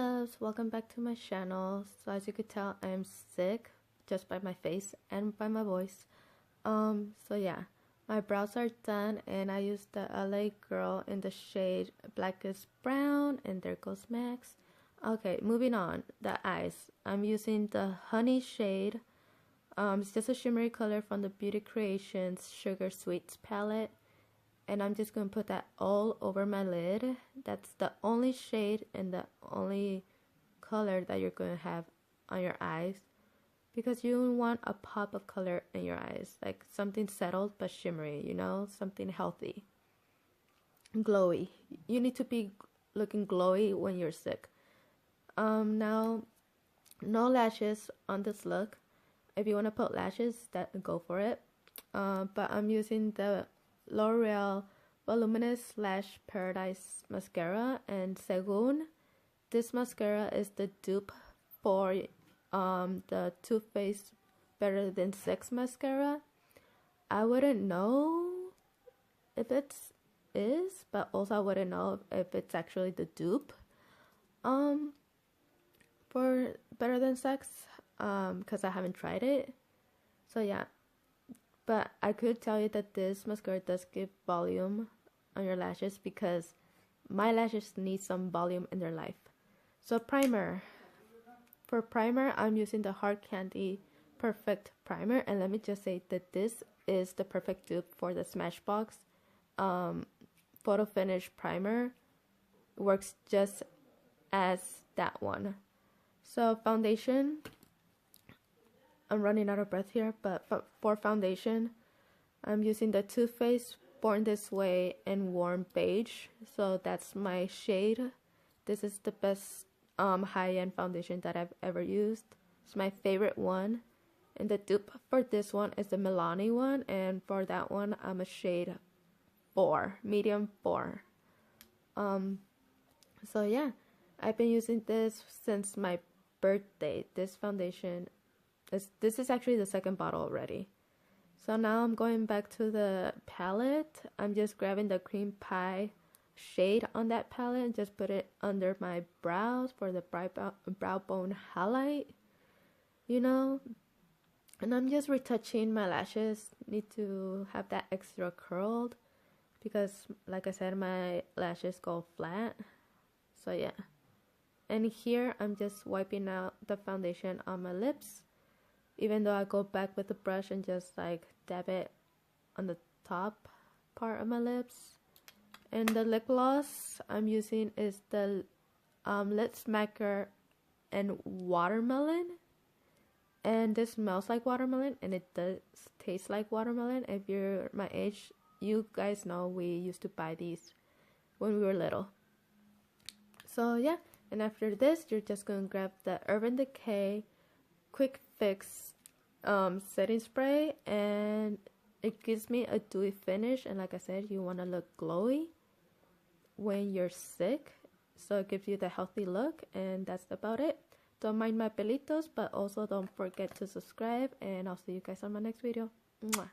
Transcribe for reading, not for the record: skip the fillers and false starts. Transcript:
loves, welcome back to my channel. So as you could tell, I am sick just by my face and by my voice. So yeah, my brows are done and I used the LA Girl in the shade Blackest Brown, and there goes Max. Okay, moving on, the eyes. I'm using the Honey shade. It's just a shimmery color from the Beauty Creations Sugar Sweets palette. And I'm just going to put that all over my lid. That's the only shade and the only color that you're going to have on your eyes. Because you want a pop of color in your eyes. Like something settled but shimmery, you know? Something healthy. Glowy. You need to be looking glowy when you're sick. Now, no lashes on this look. If you want to put lashes, go for it. But I'm using the L'Oreal Voluminous Lash Paradise Mascara, and Segun, this mascara is the dupe for the Too Faced Better Than Sex mascara. I wouldn't know if it is, but also I wouldn't know if it's actually the dupe for Better Than Sex, because I haven't tried it. So yeah. But I could tell you that this mascara does give volume on your lashes, because my lashes need some volume in their life. So primer. For primer, I'm using the Hard Candy Perfect Primer. And let me just say that this is the perfect dupe for the Smashbox Photo Finish Primer. Works just as that one. So foundation. I'm running out of breath here, but for foundation, I'm using the Too Faced Born This Way in Warm Beige. So that's my shade. This is the best high-end foundation that I've ever used. It's my favorite one. And the dupe for this one is the Milani one, and for that one, I'm a shade 4, medium 4. So yeah, I've been using this since my birthday. This foundation. This is actually the second bottle already. So now I'm going back to the palette. I'm just grabbing the Cream Pie shade on that palette and just put it under my brows for the brow bone highlight, you know. And I'm just retouching my lashes. Need to have that extra curled because, like I said, my lashes go flat. So yeah. And here I'm just wiping out the foundation on my lips. Even though I go back with the brush and just like dab it on the top part of my lips. And the lip gloss I'm using is the Lip Smacker and Watermelon. And this smells like watermelon and it does taste like watermelon. If you're my age, you guys know we used to buy these when we were little. So yeah, and after this, you're just going to grab the Urban Decay Quick Fix setting spray, and it gives me a dewy finish. And like I said, you want to look glowy when you're sick, so it gives you the healthy look. And that's about it. Don't mind my pelitos, but also don't forget to subscribe, and I'll see you guys on my next video. Mwah.